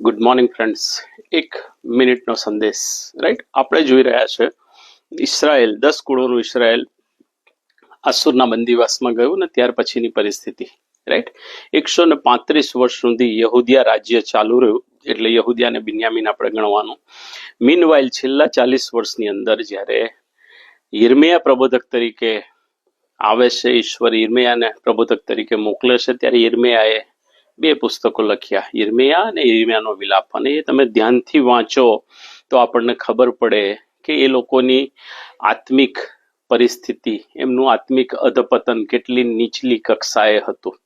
Good morning friends. 1 મિનિટનો સંદેશ. Right, આપણે જોઈ રહ્યા છે ઇસરાયલ, 10 કુળોનું ઇસરાયલ આસુરના બંદીવાસમાં ગયું ને ત્યાર પછીની પરિસ્થિતિ. રાઈટ, 135 વર્ષ સુધી યહૂદિયા રાજ્ય ચાલુ રહ્યું, એટલે યહૂદિયા અને બિન્યામીન આપણે ગણવાનું. મીનવાઇલ છેલ્લા 40 વર્ષની અંદર જ્યારે યિર્મયાહ પ્રબોધક તરીકે આવે છે, ઈશ્વર યિર્મયાહને પ્રબોધક તરીકે મોકલે છે, ત્યારે યિર્મયાહે 2 પુસ્તકો લખ્યા, યિર્મયાહ અને યિર્મયાહનો વિલાપ. અને એ તમે ધ્યાનથી વાંચો તો આપણને ખબર પડે કે એ લોકોની આત્મિક પરિસ્થિતિ, એમનું આત્મિક અધપતન કેટલી નીચલી કક્ષાએ હતું.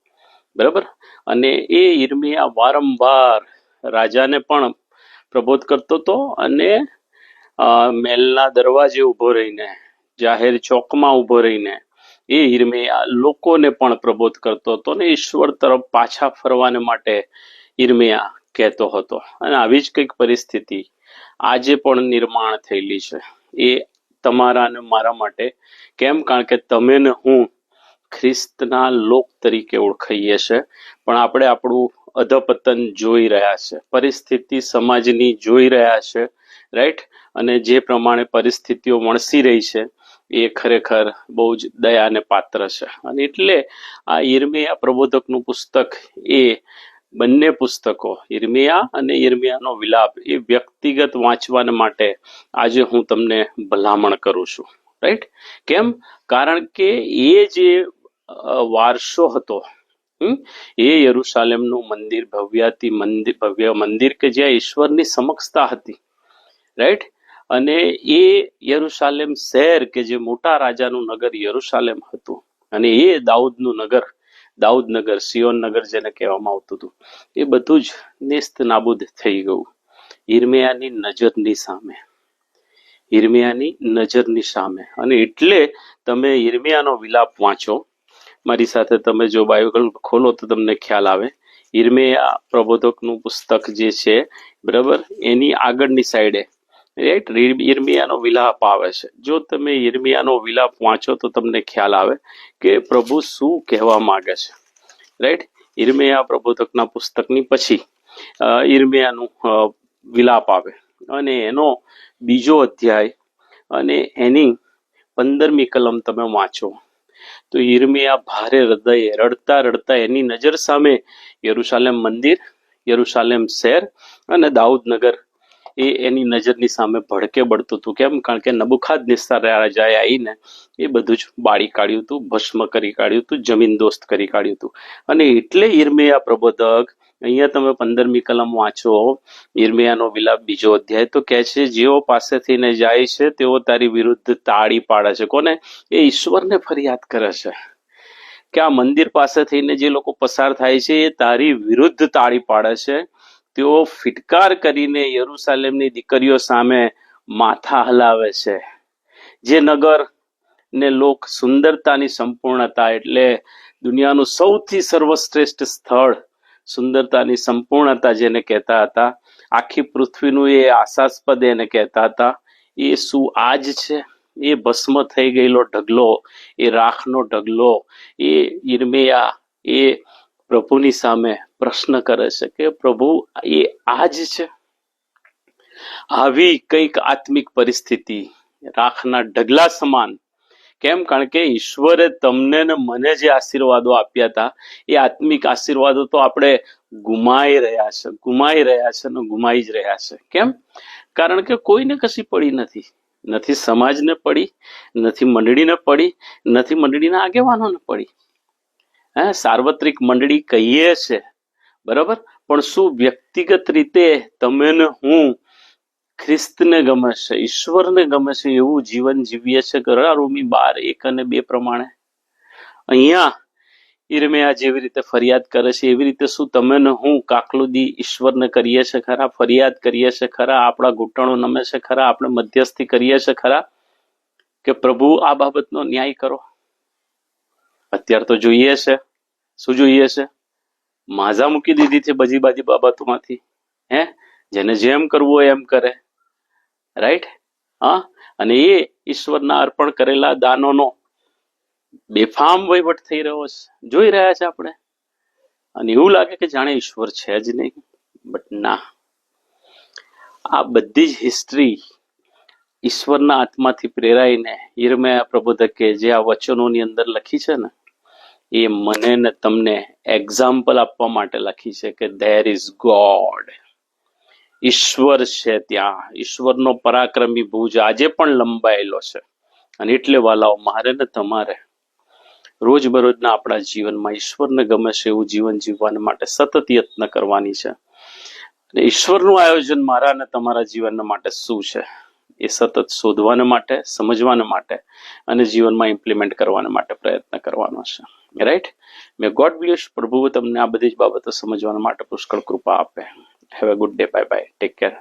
બરાબર. અને એ યિર્મયાહ વારંવાર રાજાને પણ પ્રબોધ કરતો હતો અને મહેલના દરવાજે ઊભો રહીને, જાહેર ચોકમાં ઊભો રહીને એ યિર્મયાહ લોકોને પણ પ્રબોધ કરતો હતો અને ઈશ્વર તરફ પાછા ફરવાને માટે યિર્મયાહ કહેતો હતો. અને આવી જ કંઈક પરિસ્થિતિ આજે પણ નિર્માણ થયેલી છે, એ તમારા અને મારા માટે. કેમ? કારણ કે તમે ને હું ખ્રિસ્તના લોક તરીકે ઓળખાઈએ છે, પણ આપણે આપણું અધપતન જોઈ રહ્યા છે, પરિસ્થિતિ સમાજની જોઈ રહ્યા છે. રાઈટ. અને જે પ્રમાણે પરિસ્થિતિઓ વણસી રહી છે એ ખરેખર બહુ જ દયાને પાત્ર છે. અને એટલે આ યિર્મયાહ પ્રબોધકનું પુસ્તક, એ બંને પુસ્તકો, યિર્મયાહ અને યિર્મયાહનો વિલાપ, એ વ્યક્તિગત વાંચવાને માટે આજે હું તમને ભલામણ કરું છું. રાઈટ. કેમ? કારણ કે એ જે વારસો હતો, એ યરુશાલેમનું મંદિર, ભવ્ય મંદિર કે જ્યાં ઈશ્વરની સમક્ષતા હતી. રાઈટ. અને એ યરુશાલેમ શહેર કે જે મોટા રાજાનું નગર યરુશાલેમ હતું, અને એ દાઉદનું નગર, દાઉદનગર, સિયોન નગર જેને કહેવામાં આવતું હતું, એ બધું જ નેસ્ત નાબૂદ થઈ ગયું યિર્મયાહની નજરની સામે, યિર્મયાહની નજરની સામે. અને એટલે તમે યિર્મયાહનો વિલાપ વાંચો. મારી સાથે તમે જો બાઇબલ ખોલો તો તમને ખ્યાલ આવે. યિર્મયાહ પ્રબોધકનું પુસ્તક જે છે, બરાબર, એની આગળની સાઈડે રાઈટ યિર્મયાહનો વિલાપ આવે છે. જો તમે યિર્મયાહનો વિલાપ વાંચો તો તમને ખ્યાલ આવે કે પ્રભુ શું કહેવા માંગે છે. રાઈટ. યિર્મયાહ પ્રબોધકના પુસ્તકની પછી યિર્મયાહનું વિલાપ આવે અને એનો બીજો અધ્યાય અને એની 15મી કલમ તમે વાંચો તો યિર્મયાહ ભારે હૃદયે રડતા રડતા એની નજર સામે યરુશાલેમ મંદિર, યરુશાલેમ શહેર અને દાઉદનગર એ એની નજરની સામે ભડકે બળતું હતું. કેમ? કારણ કે નબુખાદનેસ્સર રાજાએ આવીને એ બધું જ બાળી કાઢ્યું હતું, ભસ્મ કરી કાઢ્યું હતું, જમીનદોસ્ત કરી કાઢ્યું હતું. અને એટલે યિર્મયાહ પ્રબોધક, અહીંયા તમે 15મી કલમ વાંચો, યિર્મયાહનો વિલાપ બીજો અધ્યાય, તો કહે છે, જેઓ પાસેથી ને જાય છે તેઓ તારી વિરુદ્ધ તાળી પાડે છે. કોને? એ ઈશ્વરને ફરિયાદ કરે છે કે આ મંદિર પાસે થઈને જે લોકો પસાર થાય છે એ તારી વિરુદ્ધ તાળી પાડે છે. તેઓ ફિટકાર કરીને યરુશાલેમની દીકરીઓ સામે માથા હલાવે છે. જે નગર ને લોક સુંદરતાની સંપૂર્ણતા, એટલે દુનિયાનું સૌથી સર્વશ્રેષ્ઠ સ્થળ, સુંદરતાની સંપૂર્ણતા જેને કહેતા હતા, આખી પૃથ્વીનું એ આશાસ્પદ એને કહેતા હતા, એ શું આજ છે? એ ભસ્મ થઈ ગયેલો ઢગલો, એ રાખનો ઢગલો, એ યિર્મયાહ એ પ્રભુની સામે પ્રશ્ન કરે છે કે પ્રભુ, એ આજ છે? આવી કઈક આત્મિક પરિસ્થિતિ રાખના ઢગલા સમાન. કેમ? કારણ કે ઈશ્વરે તમને ને મને જે આશીર્વાદો આપ્યા હતા, એ આત્મિક આશીર્વાદો તો આપણે ગુમાઈ રહ્યા છે ને ગુમાઈ જ રહ્યા છે. કેમ? કારણ કે કોઈને કશી પડી નથી, નથી સમાજને પડી, નથી મંડળીને પડી, નથી મંડળીના આગેવાનોને પડી. સાર્વત્રિક મંડળી કહીએ છે, બરાબર, પણ શું વ્યક્તિગત રીતે તમે ને હું ખ્રિસ્તને ગમે છે, ઈશ્વરને ગમે છે એવું જીવન જીવીએ છે? રોમી 12:1-2 પ્રમાણે અહીંયા યિર્મયાહ જેવી રીતે ફરિયાદ કરે છે, એવી રીતે શું તમે ને હું કાકલુદી ઈશ્વરને કરીએ છે ખરા? ફરિયાદ કરીએ છે ખરા? આપણા ઘૂંટણો નમે છે ખરા? આપણે મધ્યસ્થી કરીએ છે ખરા કે પ્રભુ આ બાબતનો ન્યાય કરો? અત્યારે તો જોઈએ છે, શું જોઈએ છે? માઝા મૂકી દીધી છે બધી બાબતોમાંથી. જેને જેમ કરવું હોય એમ કરે. રાઈટ. અને એ ઈશ્વરના અર્પણ કરેલા દાનોનો બેફામ વહીવટ થઈ રહ્યો છે, જોઈ રહ્યા છે આપણે. અને એવું લાગે કે જાણે ઈશ્વર છે જ નહીં, બટ ના, આ બધી જ હિસ્ટ્રી ઈશ્વરના આત્માથી પ્રેરાઈને યિર્મયાહ પ્રબોધકે જે આ વચનોની અંદર લખી છે ને, એ મને ને તમને એક્ઝામ્પલ આપવા માટે લખી છે કે ધેર ઇઝ ગોડ. ઈશ્વર છે ત્યાં. ઈશ્વરનો પરાક્રમી ભુજ આજે પણ લંબાયેલો છે. અને એટલે વાલાઓ, મારે ને તમારે રોજબરોજના આપણા જીવનમાં ઈશ્વરને ગમે છે એવું જીવન જીવવા માટે સતત યત્ન કરવાની છે. અને ઈશ્વરનું આયોજન મારા અને તમારા જીવનના માટે શું છે એ સતત શોધવાના માટે, સમજવાના માટે અને જીવનમાં ઇમ્પ્લિમેન્ટ કરવાના માટે પ્રયત્ન કરવાનો છે. રાઈટ? મે ગોડ બ્લેસ. પ્રભુ તમને આ બધી જ બાબતો સમજવાના માટે પુષ્કળ કૃપા આપે. Have a good day. Bye bye. Take care.